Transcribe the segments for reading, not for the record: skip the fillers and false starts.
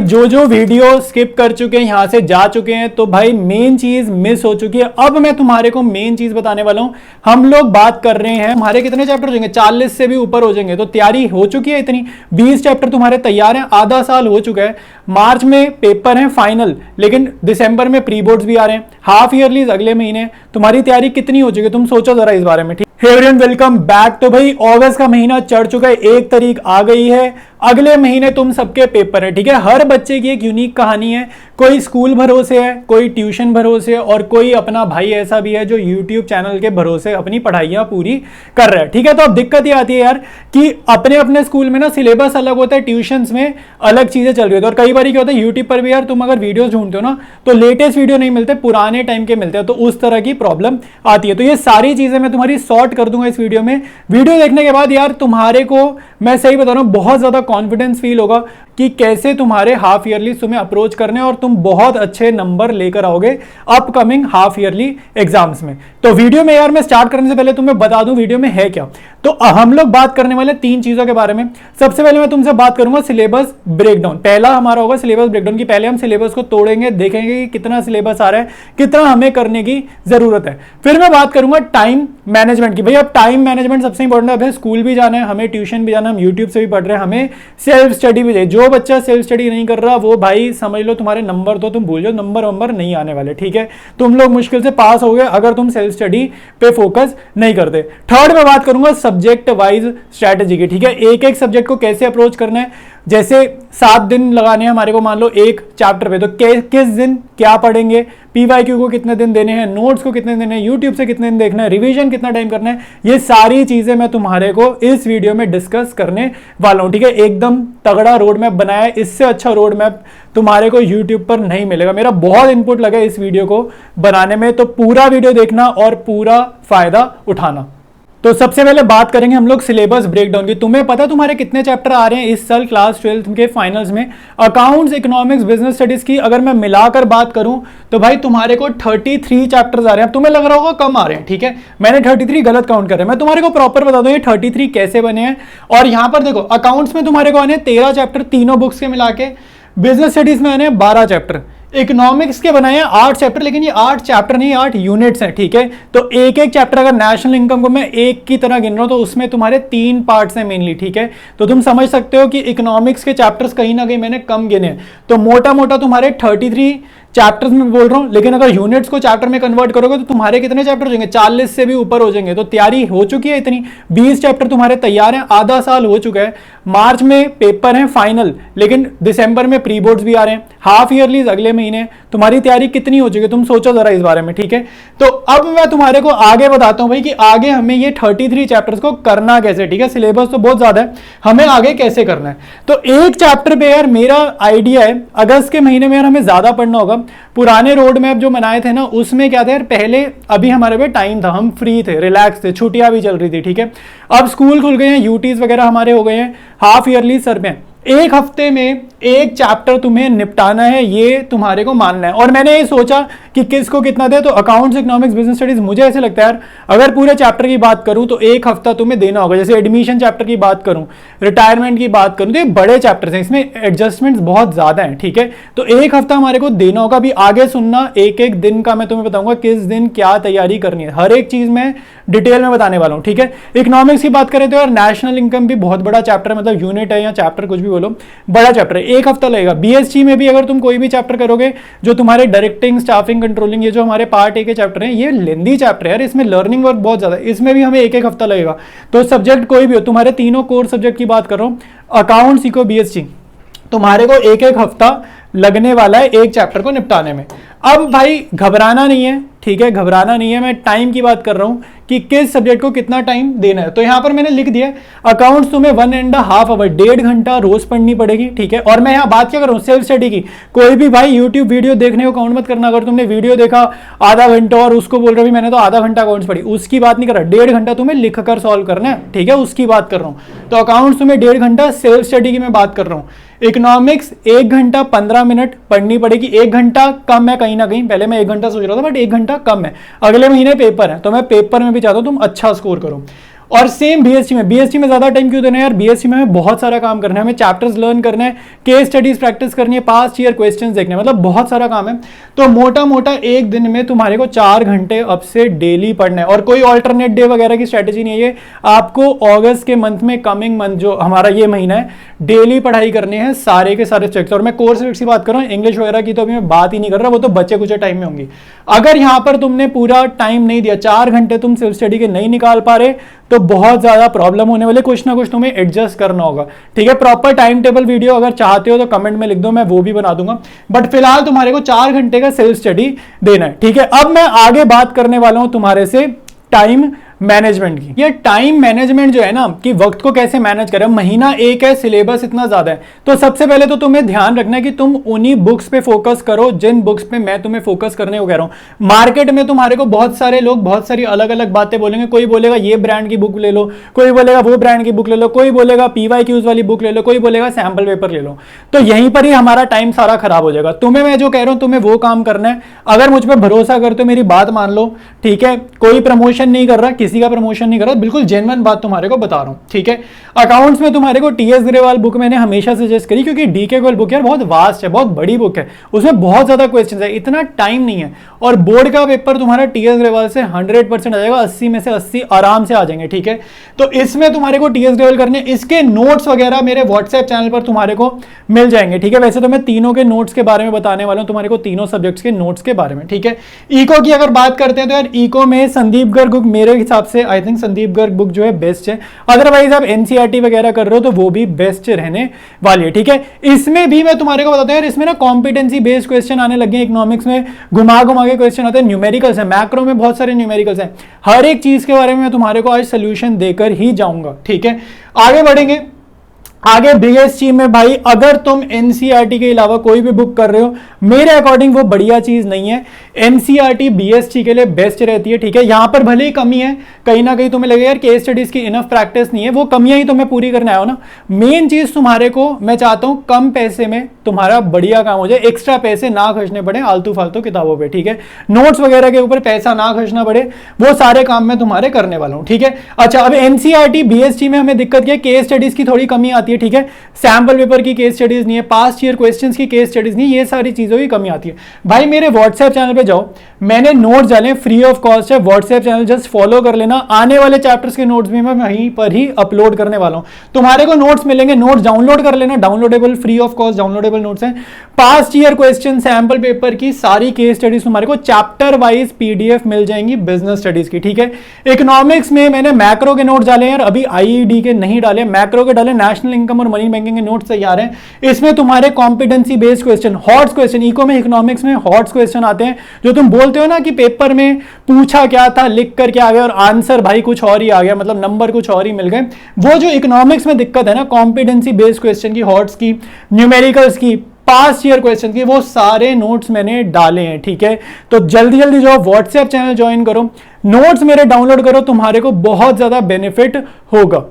जो जो video skip कर चुके हैं, यहां से जा चुके हैं, तो भाई मेन चीज मिस हो चुकी है। अब मैं तुम्हारे को मेन चीज बताने वाला हूं। हम लोग बात कर रहे हैं हमारे कितने चैप्टर हो जाएंगे, 40 से भी ऊपर हो जाएंगे। तो तैयारी हो चुकी है इतनी, 20 चैप्टर तुम्हारे तैयार हैं, आधा साल हो चुका है। मार्च में पेपर है फाइनल, लेकिन दिसंबर में प्री बोर्ड्स भी आ रहे हैं, हाफ ईयरली अगले महीने। तुम्हारी तैयारी कितनी हो चुकी है, तुम सोचो जरा इस बारे में। ठीक, हे एवरीवन, वेलकम बैक। तो भाई अगस्त का महीना चढ़ चुका है, 1 तारीख आ गई है, अगले महीने तुम सबके पेपर है। ठीक है, हर बच्चे की एक यूनिक कहानी है। कोई स्कूल भरोसे है, कोई ट्यूशन भरोसे है, और कोई अपना भाई ऐसा भी है जो यूट्यूब चैनल के भरोसे अपनी पढ़ाइयां पूरी कर रहा है। ठीक है, तो अब दिक्कत ये आती है यार कि अपने अपने स्कूल में ना सिलेबस अलग होता है, ट्यूशंस में अलग चीजें चल रही होती है। और कई बार क्या होता है, यूट्यूब पर भी यार तुम अगर वीडियोस ढूंढते हो ना, तो लेटेस्ट वीडियो नहीं मिलते, पुराने टाइम के मिलते हैं। तो उस तरह की प्रॉब्लम आती है। तो ये सारी चीजें मैं तुम्हारी सॉर्ट कर दूंगा इस वीडियो में। वीडियो देखने के बाद यार तुम्हारे को मैं सही बता रहा हूं, बहुत ज्यादा कॉन्फिडेंस फील होगा कि कैसे तुम्हारे हाफ ईयरली तुम्हें अप्रोच करने, और तुम बहुत अच्छे नंबर लेकर आओगे अपकमिंग हाफ ईयरली एग्जाम्स में। तो वीडियो में यार मैं स्टार्ट करने से पहले तुम्हें बता दूं वीडियो में है क्या। तो हम लोग बात करने वाले 3 चीजों के बारे में। सबसे पहले मैं तुमसे बात करूंगा सिलेबस ब्रेकडाउन। पहला हमारा होगा सिलेबस ब्रेकडाउन की। पहले हम सिलेबस को तोड़ेंगे, देखेंगे कि कितना सिलेबस आ रहा है, कितना हमें करने की जरूरत है। फिर मैं बात करूंगा टाइम मैनेजमेंट की। भाई अब टाइम मैनेजमेंट सबसे इंपॉर्टेंट है। अब स्कूल भी जाना है, हमें ट्यूशन भी जाना है, हम यूट्यूब से भी पढ़ रहे हैं, हमें सेल्फ स्टडी भी चाहिए। जो बच्चा सेल्फ स्टडी नहीं कर रहा वो भाई समझ लो तुम्हारे नंबर तो तुम भूल जाओ, नंबर नहीं आने वाले। ठीक है, तुम लोग मुश्किल से पास हो गए अगर तुम सेल्फ स्टडी पे फोकस नहीं करते। थर्ड में बात करूंगा सब्जेक्ट वाइज स्ट्रैटेजी की। ठीक है, एक एक सब्जेक्ट को कैसे अप्रोच करना है। जैसे 7 दिन लगाने हैं हमारे को मान लो एक चैप्टर पे, तो किस दिन क्या पढ़ेंगे, पीवाईक्यू को कितने दिन देने हैं, नोट्स को कितने देने हैं, यूट्यूब से कितने दिन देखना है, रिवीजन कितना टाइम करना है, ये सारी चीजें मैं तुम्हारे को इस वीडियो में डिस्कस करने वाला हूं। ठीक है, एकदम तगड़ा रोड मैप बनाया है, इससे अच्छा रोड मैप तुम्हारे को यूट्यूब पर नहीं मिलेगा। मेरा बहुत इनपुट लगा इस वीडियो को बनाने में, तो पूरा वीडियो देखना और पूरा फायदा उठाना। तो सबसे पहले बात करेंगे हम लोग सिलेबस ब्रेकडाउन की। तुम्हें पता तुम्हारे कितने चैप्टर आ रहे हैं इस साल क्लास 12 के फाइनल्स में। अकाउंट्स, इकोनॉमिक्स, बिजनेस स्टडीज की अगर मैं मिलाकर बात करूं तो भाई तुम्हारे को 33 चैप्टर्स आ रहे हैं। अब तुम्हें लग रहा होगा कम आ रहे हैं, ठीक है, मैंने 33 गलत काउंट कर रहे हैं। मैं तुम्हारे को प्रॉपर बता दूं ये 33 कैसे बने हैं। और यहां पर देखो, अकाउंट्स में तुम्हारे को आने 13 चैप्टर तीनों बुक्स के मिला के, बिजनेस स्टडीज में आने 12 चैप्टर, इकोनॉमिक्स के बनाए हैं 8 चैप्टर, लेकिन ये 8 चैप्टर नहीं 8 यूनिट्स हैं। ठीक है, तो एक एक चैप्टर, अगर नेशनल इनकम को मैं एक की तरह गिन रहा हूं तो उसमें तुम्हारे 3 पार्ट्स हैं मेनली। ठीक है, तो तुम समझ सकते हो कि इकोनॉमिक्स के चैप्टर्स कहीं ना कहीं मैंने कम गिने हैं। तो मोटा मोटा तुम्हारे 33 चैप्टर्स में बोल रहा हूं, लेकिन अगर यूनिट्स को चैप्टर में कन्वर्ट करोगे तो तुम्हारे कितने चैप्टर हो जाएंगे, 40 से भी ऊपर हो जाएंगे। तो तैयारी हो चुकी है इतनी, 20 चैप्टर तुम्हारे तैयार हैं, आधा साल हो चुका है। मार्च में पेपर है फाइनल, लेकिन दिसंबर में प्री बोर्ड्स भी आ रहे हैं, हाफ ईयरली अगले महीने। तुम्हारी तैयारी कितनी हो चुकी है, तुम सोचो जरा इस बारे में। ठीक है, तो अब मैं तुम्हारे को आगे बताता हूं भाई कि आगे हमें ये 33 चैप्टर्स को करना कैसे। ठीक है, सिलेबस तो बहुत ज्यादा है, हमें आगे कैसे करना है। तो एक चैप्टर पे यार मेरा आइडिया है, अगस्त के महीने में यार हमें ज्यादा पढ़ना होगा। पुराने रोड मैप जो बनाए थे ना, उसमें क्या था यार, पहले अभी हमारे पे टाइम था, हम फ्री थे, रिलैक्स थे, छुट्टियां भी चल रही थी। ठीक है, अब स्कूल खुल गए हैं, यूटीज वगैरह हमारे हो गए हैं, हाफ ईयरली सर में एक हफ्ते में एक चैप्टर तुम्हें निपटाना है, ये तुम्हारे को मानना है। और मैंने ये सोचा कि किसको कितना दे, तो अकाउंट्स, इकोनॉमिक्स, बिजनेस स्टडीज, मुझे ऐसे लगता है यार अगर पूरे चैप्टर की बात करूं तो एक हफ्ता तुम्हें देना होगा। जैसे एडमिशन चैप्टर की बात करूं, रिटायरमेंट की बात करूं, तो ये बड़े चैप्टर्स हैं, इसमें एडजस्टमेंट्स बहुत ज्यादा हैं। ठीक है, तो एक हफ्ता हमारे को देना होगा। अभी आगे सुनना, एक एक दिन का मैं तुम्हें बताऊंगा किस दिन क्या तैयारी करनी है, हर एक चीज में डिटेल में बताने वाला हूं। ठीक है, इकोनॉमिक्स की बात करें तो यार नेशनल इनकम भी बहुत बड़ा चैप्टर है, मतलब यूनिट है या चैप्टर कुछ भी बोलो, बड़ा चैप्टर है, एक हफ्ता लगेगा। बीएसटी में भी अगर तुम कोई भी चैप्टर करोगे, जो तुम्हारे डायरेक्टिंग, स्टाफिंग, कंट्रोलिंग, ये जो हमारे पार्ट ए के चैप्टर हैं, ये लेंदी चैप्टर है यार, इसमें लर्निंग वर्क बहुत ज्यादा है, इसमें भी हमें एक एक हफ्ता लगेगा। तो सब्जेक्ट कोई भी हो, तुम्हारे तीनों कोर सब्जेक्ट की बात कर रहा हूं, अकाउंट्स, इको, बीएसटी, तुम्हारे को एक एक हफ्ता लगने वाला है एक चैप्टर को निपटाने में। अब भाई घबराना नहीं है, ठीक है, घबराना नहीं है। मैं टाइम की बात कर रहा हूं कि किस सब्जेक्ट को कितना टाइम देना है। तो यहां पर मैंने लिख दिया अकाउंट्स तुम्हें 1.5 आवर, 1.5 घंटा रोज पढ़नी पड़ेगी। ठीक है, और मैं यहां बात क्या कर रहा हूं, सेल्फ स्टडी की। कोई भी भाई यूट्यूब वीडियो देखने को काउंट मत करना। अगर तुमने वीडियो देखा आधा घंटा और उसको बोल रहे मैंने तो आधा घंटा अकाउंट्स पढ़ी, उसकी बात नहीं कर रहा। 1.5 घंटा तुम्हें लिख कर सॉल्व करना है, ठीक है, उसकी बात कर रहा हूं। तो अकाउंट्स तुम्हें 1.5 घंटा, सेल्फ स्टडी की मैं बात कर रहा हूं। इकोनॉमिक्स 1 घंटा 15 मिनट पढ़नी पड़ेगी। 1 घंटा कम है कहीं ना कहीं, पहले मैं 1 घंटा सोच रहा था बट 1 घंटा कम है, अगले महीने पेपर है, तो मैं पेपर में भी चाहता हूं तुम अच्छा स्कोर करो। और सेम बीएससी में ज्यादा टाइम क्यों देना है यार, बीएससी में हमें बहुत सारा काम करना है, हमें चैप्टर्स लर्न करना है, केस स्टडीज प्रैक्टिस करनी है, पास्ट ईयर क्वेश्चंस देखने, मतलब बहुत सारा काम है। तो मोटा मोटा एक दिन में तुम्हारे को 4 घंटे अब से डेली पढ़ना है, और कोई ऑल्टरनेट डे वगैरह की स्ट्रेटेजी नहीं है। आपको अगस्त के मंथ में, कमिंग मंथ जो हमारा ये महीना है, डेली पढ़ाई करनी है सारे के सारे सब्जेक्ट्स। और मैं कोर्स की बात कर रहा हूँ, इंग्लिश वगैरह की तो अभी मैं बात ही नहीं कर रहा, वो तो बच्चे कुछ टाइम में होंगी। अगर यहां पर तुमने पूरा टाइम नहीं दिया, 4 घंटे तुम सेल्फ स्टडी के नहीं निकाल पा रहे, तो बहुत ज्यादा प्रॉब्लम होने वाले, कुछ ना कुछ तुम्हें एडजस्ट करना होगा, ठीक है। प्रॉपर टाइम टेबल वीडियो अगर चाहते हो तो कमेंट में लिख दो, मैं वो भी बना दूंगा, बट फिलहाल तुम्हारे को 4 घंटे का सेल्फ स्टडी देना है, ठीक है। अब मैं आगे बात करने वाला हूं तुम्हारे से टाइम मैनेजमेंट की। ये टाइम मैनेजमेंट जो है ना, कि वक्त को कैसे मैनेज करें, महीना एक है, सिलेबस इतना ज्यादा है, तो सबसे पहले तो तुम्हें ध्यान रखना है कि तुम उन्हीं बुक्स पे फोकस करो जिन बुक्स पे मैं तुम्हें फोकस करने को कह रहा हूं। मार्केट में तुम्हारे को बहुत सारे लोग बहुत सारी अलग अलग बातें बोलेंगे, कोई बोलेगा ये ब्रांड की बुक ले लो, कोई बोलेगा वो ब्रांड की बुक ले लो, कोई बोलेगा PYQs वाली बुक ले लो, कोई बोलेगा सैंपल पेपर ले लो। तो यहीं पर ही हमारा टाइम सारा खराब हो जाएगा। तुम्हें मैं जो कह रहा हूं तुम्हें वो काम करना है। अगर मुझ पर भरोसा करते हो, मेरी बात मान लो, ठीक है। कोई प्रमोशन नहीं कर रहा, किसी का प्रमोशन नहीं कर रहा, बिल्कुल जेन्युइन बात तुम्हारे को बता रहा हूं, ठीक है। अकाउंट्स में तुम्हारे को TS ग्रेवाल बुक मैंने हमेशा सजेस्ट करी, क्योंकि DK ग्रेवाल बुक यार बहुत वास्ट है, बहुत बड़ी बुक है, उसमें बहुत ज्यादा क्वेश्चंस है, इतना टाइम नहीं है, और बोर्ड का पेपर तुम्हारा TS ग्रेवाल से 100% आ जाएगा, 80 में से 80 आराम से आ जाएंगे, ठीक है। तो इसमें तुम्हारे को TS ग्रेवाल करने, इसके नोट्स वगैरह मेरे व्हाट्सएप चैनल पर तुम्हारे को मिल जाएंगे, ठीक है। वैसे तो मैं तीनों के नोट्स के बारे में बताने वाला हूं तुम्हारे को, तीनों सब्जेक्ट्स के नोट्स के बारे में, ठीक है। इको की अगर बात करते हैं तो यार इको में संदीप गर्ग बुक मेरे हिसाब से, I think Sandeep Garg book जो है बेस्ट है। अदरवाइज आप NCERT वगैरह कर रहे हो तो वो भी बेस्ट रहने वाली है, ठीक है। इसमें भी मैं तुम्हारे को बताता हूं यार, इसमें ना कॉम्पिटेंसी बेस्ड क्वेश्चन आने लगे हैं, इकोनॉमिक्स में घुमा घुमा के क्वेश्चन आते हैं, न्यूमेरिकल्स है, मैक्रो में बहुत सारे न्यूमेरिकल्स हैं, हर एक चीज के बारे में मैं तुम्हारे को आज सोल्यूशन देकर ही जाऊंगा, ठीक है। आगे बढ़ेंगे। आगे BSc में भाई अगर तुम NCERT के अलावा कोई भी बुक कर रहे हो, मेरे अकॉर्डिंग वो बढ़िया चीज नहीं है। NCERT BSc के लिए बेस्ट रहती है, ठीक है। यहां पर भले ही कमी है, कहीं ना कहीं तुम्हें लगेगा यार केस स्टडीज की इनफ प्रैक्टिस नहीं है, वो कमियां ही तुम्हें पूरी करने आया हो ना। मेन चीज तुम्हारे को मैं चाहता हूं कम पैसे में तुम्हारा बढ़िया काम हो जाए, एक्स्ट्रा पैसे ना खर्चने पड़े आलतू फालतू किताबों पर, ठीक है। नोट्स वगैरह के ऊपर पैसा ना खर्चना पड़े, वो सारे काम मैं तुम्हारे करने वाला हूं, ठीक है। अच्छा, अब NCERT BSc में हमें दिक्कत क्या है, केस स्टडीज की थोड़ी कमी आती है, ठीक है। सैंपल पेपर की केस स्टडीज नहीं है, पास्ट ईयर क्वेश्चंस की केस स्टडीज नहीं, ये सारी चीजों की कमी आती है। भाई मेरे व्हाट्सएप चैनल पे जाओ, मैंने नोट्स डाले, फ्री ऑफ कॉस्ट है, व्हाट्सएप चैनल जस्ट फॉलो कर लेना। आने वाले चैप्टर्स के नोट्स भी मैं वहीं पर ही अपलोड करने वाला हूं, तुम्हारे को नोट्स मिलेंगे, नोट्स डाउनलोड कर लेना, downloadable free of cost downloadable notes हैं। Past year question, sample paper की सारी केस स्टडीज तुम्हारे को चैप्टर वाइज PDF मिल जाएंगी बिजनेस स्टडीज की, ठीक है। इकोनॉमिक्स में मैंने मैक्रो के नोट्स डाले यार, अभी IED के नहीं डाले, मैक्रो के डाले, नेशनल इनकम और मनी बैंकिंग के नोट्स तैयार हैं। इसमें तुम्हारे competency based question, HOTS question, eco में इकोनॉमिक्स में हॉट्स क्वेश्चन आते हैं, जो तुम बोलते हो ना कि पेपर में पूछा क्या था, लिख कर क्या आ गया और आंसर भाई कुछ और ही आ गया, मतलब नंबर कुछ और ही मिल गए। वो जो इकोनॉमिक्स में दिक्कत है ना, कॉम्पिटेंसी बेस्ड क्वेश्चन की, हॉट्स की, न्यूमेरिकल्स की, पास्ट ईयर क्वेश्चन की, वो सारे नोट्स मैंने डाले हैं, ठीक है। तो जल्दी जल्दी जो व्हाट्सएप चैनल ज्वाइन करो, नोट्स मेरे डाउनलोड करो, तुम्हारे को बहुत ज्यादा बेनिफिट होगा।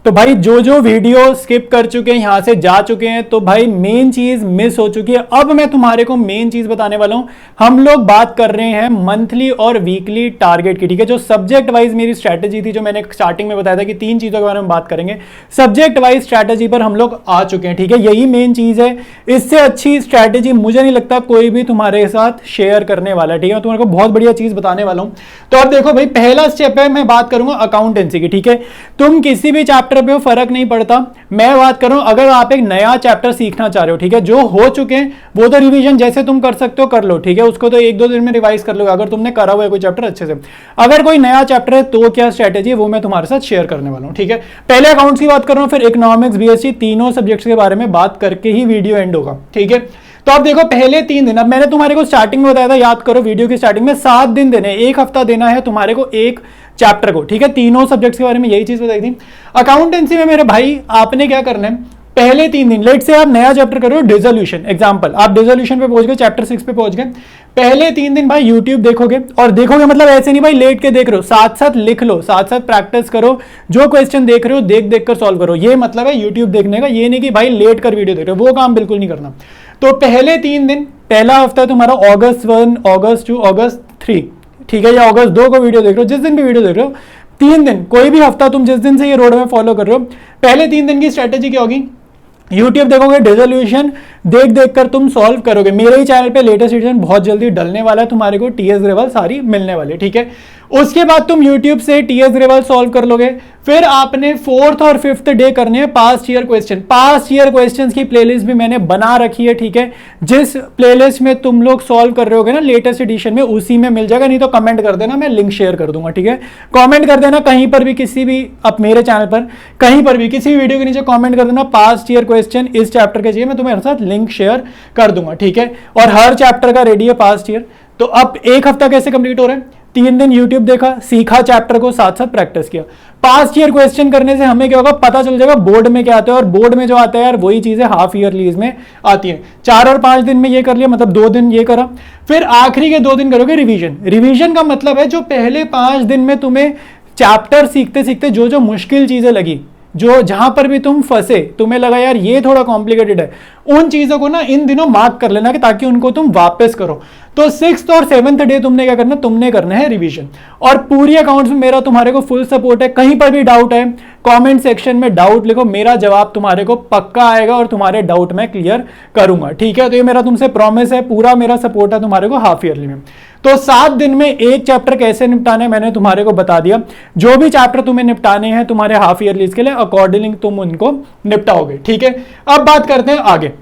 तो भाई जो जो वीडियो स्किप कर चुके हैं, यहां से जा चुके हैं, तो भाई मेन चीज मिस हो चुकी है। अब मैं तुम्हारे को मेन चीज बताने वाला हूं। हम लोग बात कर रहे हैं मंथली और वीकली टारगेट की, ठीक है। जो सब्जेक्ट वाइज मेरी स्ट्रैटेजी थी, जो मैंने स्टार्टिंग में बताया था कि 3 चीजों के बारे में बात करेंगे, सब्जेक्ट वाइज स्ट्रैटेजी पर हम लोग आ चुके हैं, ठीक है। यही मेन चीज है, इससे अच्छी स्ट्रैटेजी मुझे नहीं लगता कोई भी तुम्हारे साथ शेयर करने वाला है, ठीक है। तुम्हारे को बहुत बढ़िया चीज बताने वाला हूं। तो अब देखो भाई, पहला स्टेप है, मैं बात करूंगा अकाउंटेंसी की, ठीक है। तुम किसी भी चैप्टर पे फर्क नहीं पड़ता, मैं बात कर रहा हूं अगर आप एक नया चैप्टर सीखना चाह रहे हो, ठीक है। जो हो चुके हैं वो तो रिवीजन जैसे तुम कर सकते हो कर लो, ठीक है। उसको तो 1-2 दिन में रिवाइज कर लो अगर तुमने करा हुआ है कोई चैप्टर अच्छे से। अगर कोई नया चैप्टर है तो क्या स्ट्रेटेजी है वो मैं तुम्हारे साथ शेयर करने वाला हूं, ठीक है। पहले अकाउंट्स की बात कर रहा हूं, फिर इकोनॉमिक्स, BSc, तीनों सब्जेक्ट्स के बारे में बात करके ही वीडियो एंड होगा, ठीक है। तो अब देखो पहले 3 दिन, अब मैंने तुम्हारे को स्टार्टिंग में बताया था, याद करो वीडियो की स्टार्टिंग में, 7 दिन देने, 1 हफ्ता देना है तुम्हारे को एक चैप्टर को, ठीक है। तीनों सब्जेक्ट्स के बारे में यही चीज बताई थी। अकाउंटेंसी में मेरे भाई आपने क्या करना है, पहले 3 दिन, लेट से आप नया चैप्टर करो डिसोल्यूशन, एग्जांपल आप डिसोल्यूशन पे पहुंच गए, चैप्टर 6 पे पहुंच गए, पहले 3 दिन भाई यूट्यूब देखोगे, और देखोगे मतलब ऐसे नहीं भाई लेट के देख रहे हो, साथ साथ लिख लो, साथ साथ प्रैक्टिस करो, जो क्वेश्चन देख रहे हो देख देख कर सॉल्व करो। ये मतलब है यूट्यूब देखने का, ये नहीं कि भाई लेट कर वीडियो देख रहे हो, वो काम बिल्कुल नहीं करना। तो पहले 3 दिन, पहला हफ्ता तुम्हारा August 1, August 2, August 3, ठीक है, या August 2 को वीडियो देख रहे हो, जिस दिन भी वीडियो देख रहे हो, 3 दिन, कोई भी हफ्ता तुम जिस दिन से ये रोड में फॉलो कर रहे हो, पहले 3 दिन की स्ट्रेटेजी क्या होगी? यूट्यूब देखोगे, डिसोल्यूशन देख देख कर तुम सॉल्व करोगे। मेरे ही चैनल पे लेटेस्ट एडिशन बहुत जल्दी डलने वाला है, तुम्हारे को टीएस ग्रेवाल सारी मिलने वाली, ठीक है। उसके बाद तुम यूट्यूब से टीएस ग्रेवाल सॉल्व कर लोगे। फिर आपने 4th और 5th डे करने हैं past year question. Past year questions की प्लेलिस्ट भी मैंने बना रखी है, ठीक है। जिस प्लेलिस्ट में तुम लोग सॉल्व कर रहे होगे ना लेटेस्ट एडिशन में, उसी में मिल जाएगा, नहीं तो कमेंट कर देना, मैं लिंक शेयर कर दूंगा, ठीक है। कमेंट कर देना कहीं पर भी, किसी भी अब मेरे चैनल पर कहीं पर भी किसी वीडियो के नीचे कमेंट कर देना पास्ट ईयर क्वेश्चन इस चैप्टर के चाहिए, मैं तुम्हारे साथ लिंक शेयर कर दूंगा, ठीक है। और हर चैप्टर का रेडी है पास्ट ईयर। तो अब एक हफ्ता कैसे कंप्लीट हो रहा है? 3 दिन यूट्यूब देखा, सीखा चैप्टर को, साथ साथ प्रैक्टिस किया। पास्ट ईयर क्वेश्चन करने से हमें क्या होगा, पता चल जाएगा बोर्ड में क्या आता है, और बोर्ड में जो आता है यार वही चीजें हाफ ईयरलीज में आती हैं। 4 और 5 दिन में ये कर लिया, मतलब 2 दिन ये करा, फिर आखिरी के 2 दिन करोगे रिवीजन। रिवीजन का मतलब है जो पहले 5 दिन में तुम्हें चैप्टर सीखते सीखते जो जो मुश्किल चीजें लगी, जो जहां पर भी तुम फंसे, तुम्हें लगा यार ये थोड़ा कॉम्प्लिकेटेड है, उन चीजों को ना इन दिनों मार्क कर लेना कि ताकि उनको तुम वापस करो। तो 6th और 7th डे तुमने क्या करना, तुमने करना है रिवीजन। और पूरी अकाउंट्स में मेरा तुम्हारे को फुल सपोर्ट है। कहीं पर भी डाउट है कमेंट सेक्शन में डाउट लिखो, मेरा जवाब तुम्हारे को पक्का आएगा और तुम्हारे डाउट मैं क्लियर करूंगा, ठीक है। तो ये मेरा तुमसे प्रॉमिस है, पूरा मेरा सपोर्ट है तुम्हारे को हाफ ईयरली में। तो 7 दिन में एक चैप्टर कैसे निपटाने है मैंने तुम्हारे को बता दिया। जो भी चैप्टर तुम्हें निपटाने हैं तुम्हारे हाफ ईयरली के लिए, अकॉर्डिंग तुम उनको निपटाओगे, ठीक है। अब बात करते हैं आगे।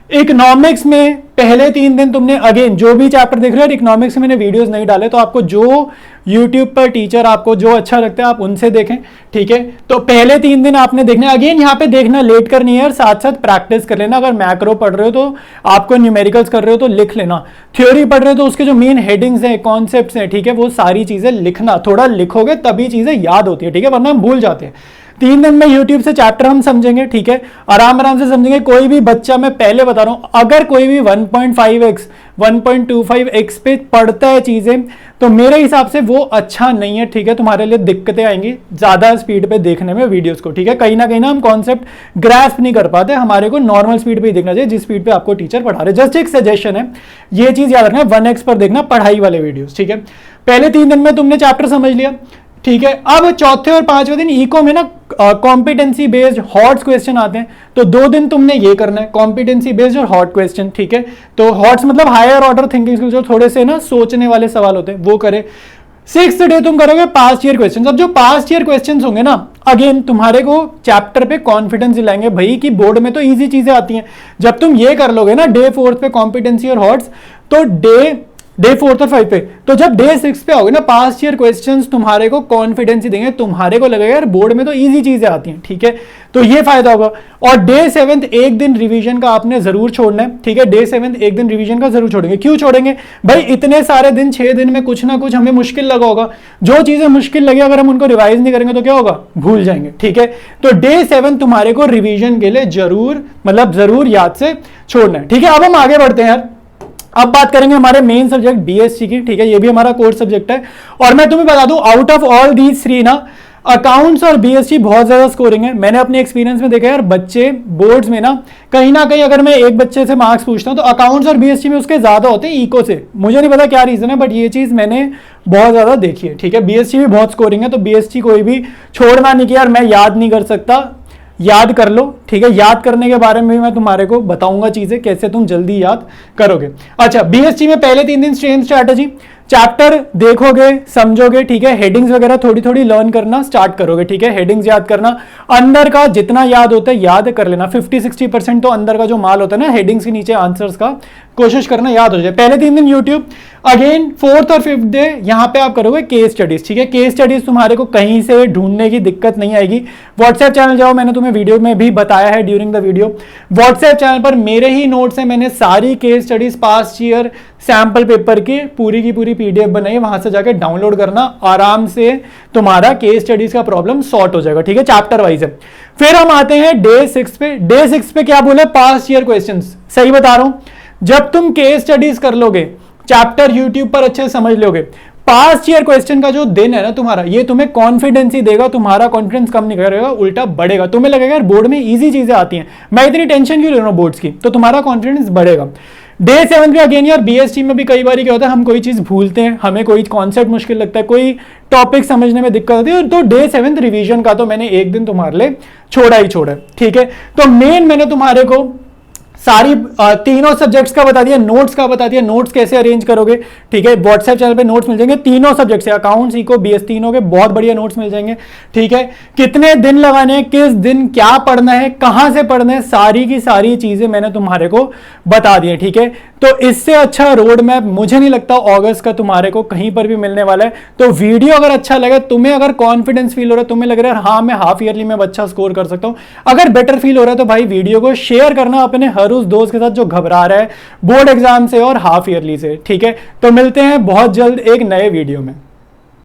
इकोनॉमिक्स में पहले 3 दिन तुमने अगेन जो भी चैप्टर देख रहे हो, इकोनॉमिक्स में मैंने वीडियोस नहीं डाले, तो आपको जो यूट्यूब पर टीचर आपको जो अच्छा लगता है आप उनसे देखें, ठीक है। तो पहले 3 दिन आपने देखना, अगेन यहाँ पे देखना लेट करनी है और साथ साथ प्रैक्टिस कर लेना। अगर मैक्रो पढ़ रहे हो तो आपको न्यूमेरिकल्स कर रहे हो तो लिख लेना, थ्योरी पढ़ रहे हो तो उसके जो मेन हेडिंग्स हैं, कॉन्सेप्ट्स हैं, ठीक है, वो सारी चीजें लिखना। थोड़ा लिखोगे तभी चीजें याद होती है, ठीक है, वरना हम भूल जाते हैं। 3 दिन में यूट्यूब से चैप्टर हम समझेंगे, ठीक है, आराम आराम से समझेंगे। कोई भी बच्चा, मैं पहले बता रहा हूं, अगर कोई भी 1.5x 1.25x पे पढ़ता है चीजें, तो मेरे हिसाब से वो अच्छा नहीं है, ठीक है। तुम्हारे लिए दिक्कतें आएंगी ज्यादा स्पीड पे देखने में वीडियोस को, ठीक है। कहीं ना हम कॉन्सेप्ट ग्रास्प नहीं कर पाते, हमारे को नॉर्मल स्पीड पे ही देखना चाहिए जिस स्पीड पे आपको टीचर पढ़ा रहे। जस्ट एक सजेशन है, ये चीज याद रखना, 1x पर देखना पढ़ाई वाले वीडियोस, ठीक है। पहले 3 दिन में तुमने चैप्टर समझ लिया, ठीक है। अब चौथे और 5वें दिन इको में ना कॉम्पिटेंसी बेस्ड हॉट्स क्वेश्चन आते हैं, तो 2 दिन तुमने ये करना है, कॉम्पिटेंसी बेस्ड और हॉट क्वेश्चन, ठीक है। तो हॉट्स मतलब हायर ऑर्डर थिंकिंग स्किल्स, जो थोड़े से ना सोचने वाले सवाल होते हैं वो करे। 6th डे तुम करोगे पास्ट ईयर क्वेश्चन। अब जो पास्ट ईयर क्वेश्चन होंगे ना, अगेन तुम्हारे को चैप्टर पे कॉन्फिडेंस दिलाएंगे भाई कि बोर्ड में तो इजी चीजें आती हैं। जब तुम ये कर लोगे ना डे 4th पे कॉम्पिटेंसी और हॉट्स, तो डे 4th और 5 पे, तो जब डे 6 पे आओगे ना, पास्ट ईयर क्वेश्चंस तुम्हारे को कॉन्फिडेंस ही देंगे, तुम्हारे को लगेगा यार बोर्ड में तो इजी चीजें आती हैं, ठीक है। तो ये फायदा होगा। और डे 7 एक दिन रिवीजन का आपने जरूर छोड़ना है, ठीक है। डे 7 एक दिन रिवीजन का जरूर छोड़ेंगे। क्यों छोड़ेंगे भाई? इतने सारे दिन, 6 दिन में कुछ ना कुछ हमें मुश्किल लगा होगा, जो चीजें मुश्किल लगी अगर हम उनको रिवाइज नहीं करेंगे तो क्या होगा, भूल जाएंगे, ठीक है। तो डे 7 तुम्हारे को रिवीजन के लिए जरूर याद से छोड़ना है, ठीक है। अब हम आगे बढ़ते हैं यार, अब बात करेंगे हमारे मेन सब्जेक्ट बीएससी की, ठीक है। ये भी हमारा कोर्स सब्जेक्ट है। और मैं तुम्हें बता दूं, आउट ऑफ ऑल दीज 3 ना, अकाउंट्स और बीएससी बहुत ज्यादा स्कोरिंग है। मैंने अपने एक्सपीरियंस में देखा यार, बच्चे बोर्ड्स में ना कहीं ना कहीं, अगर मैं एक बच्चे से मार्क्स पूछता हूं तो अकाउंट्स और बीएससी में उसके ज्यादा होते हैं इको से। मुझे नहीं पता क्या रीजन है, बट ये चीज मैंने बहुत ज्यादा देखी है, ठीक है। बीएससी भी बहुत स्कोरिंग है, तो बीएससी कोई भी छोड़ना नहीं कि यार मैं याद नहीं कर सकता, याद कर लो, ठीक है। याद करने के बारे में भी मैं तुम्हारे को बताऊंगा चीजें, कैसे तुम जल्दी याद करोगे। अच्छा, बीएससी में पहले 3 दिन स्ट्रेन स्ट्रैटेजी, चैप्टर देखोगे, समझोगे, ठीक है। हेडिंग्स वगैरह थोड़ी थोड़ी लर्न करना स्टार्ट करोगे, ठीक है। हेडिंग्स याद करना, अंदर का जितना याद होता है याद कर लेना। 50-60% तो अंदर का जो माल होता है ना हेडिंग्स के नीचे आंसर्स का, कोशिश करना याद हो जाए। पहले 3 दिन यूट्यूब, अगेन 4th और 5th डे यहाँ पे आप करोगे केस स्टडीज, ठीक है। केस स्टडीज तुम्हारे को कहीं से ढूंढने की दिक्कत नहीं आएगी। व्हाट्सएप चैनल जाओ, मैंने तुम्हें वीडियो में भी बताया है during the video. WhatsApp channel पर मेरे ही नोट्स है, मैंने सारी case studies past year sample paper की पूरी पीडीएफ बनाई है, वहां से जाकर डाउनलोड करना, आराम से तुम्हारा केस स्टडीज का प्रॉब्लम सॉर्ट हो जाएगा, ठीक है। चैप्टर वाइज है। फिर हम आते हैं डे 6 पे। डे 6 पे क्या बोले, पास्ट ईयर क्वेश्चंस। सही बता रहा हूं, जब तुम केस स्टडीज कर लोगे, चैप्टर यूट्यूब पर अच्छे से समझ लोगे, पास्ट ईयर क्वेश्चन का जो दिन है ना तुम्हारा, ये तुम्हें कॉन्फिडेंस ही देगा। तुम्हारा कॉन्फिडेंस कम नहीं करेगा, उल्टा बढ़ेगा। तुम्हें लगेगा यार बोर्ड में इजी चीजें आती हैं, मैं इतनी टेंशन क्यों ले रहा हूं बोर्ड्स की, तो तुम्हारा कॉन्फिडेंस बढ़ेगा। डे 7 पे अगेन यार बीएसटी में भी कई बार क्या होता है, हम कोई चीज भूलते हैं, हमें कोई कॉन्सेप्ट मुश्किल लगता है, कोई टॉपिक समझने में दिक्कत होती है, तो डे 7 रिवीजन का तो मैंने एक दिन तुम्हारे लिए छोड़ा ही छोड़ा, ठीक है। तो मेन मैंने तुम्हारे को सारी तीनों सब्जेक्ट्स का बता दिया, नोट्स का बता दिया, नोट्स कैसे अरेंज करोगे, ठीक है। व्हाट्सएप चैनल पे नोट्स मिल जाएंगे तीनों सब्जेक्ट से, अकाउंट्स, इको, बीएस, तीनों के बहुत बढ़िया नोट्स मिल जाएंगे, ठीक है। कितने दिन लगाने हैं, किस दिन क्या पढ़ना है, कहां से पढ़ना है, सारी की सारी चीजें मैंने तुम्हारे को बता दी है, ठीक है। तो इससे अच्छा रोड मैप मुझे नहीं लगता अगस्त का तुम्हारे को कहीं पर भी मिलने वाला है। तो वीडियो अगर अच्छा लगे, तुम्हें अगर कॉन्फिडेंस फील हो रहा है, तुम्हें लग रहा है हाँ मैं हाफ ईयरली में अच्छा स्कोर कर सकता हूं, अगर बेटर फील हो रहा है तो भाई वीडियो को शेयर करना अपने हर उस दोस्त के साथ जो घबरा रहा है बोर्ड एग्जाम से और हाफ ईयरली से, ठीक है। तो मिलते हैं बहुत जल्द एक नए वीडियो में।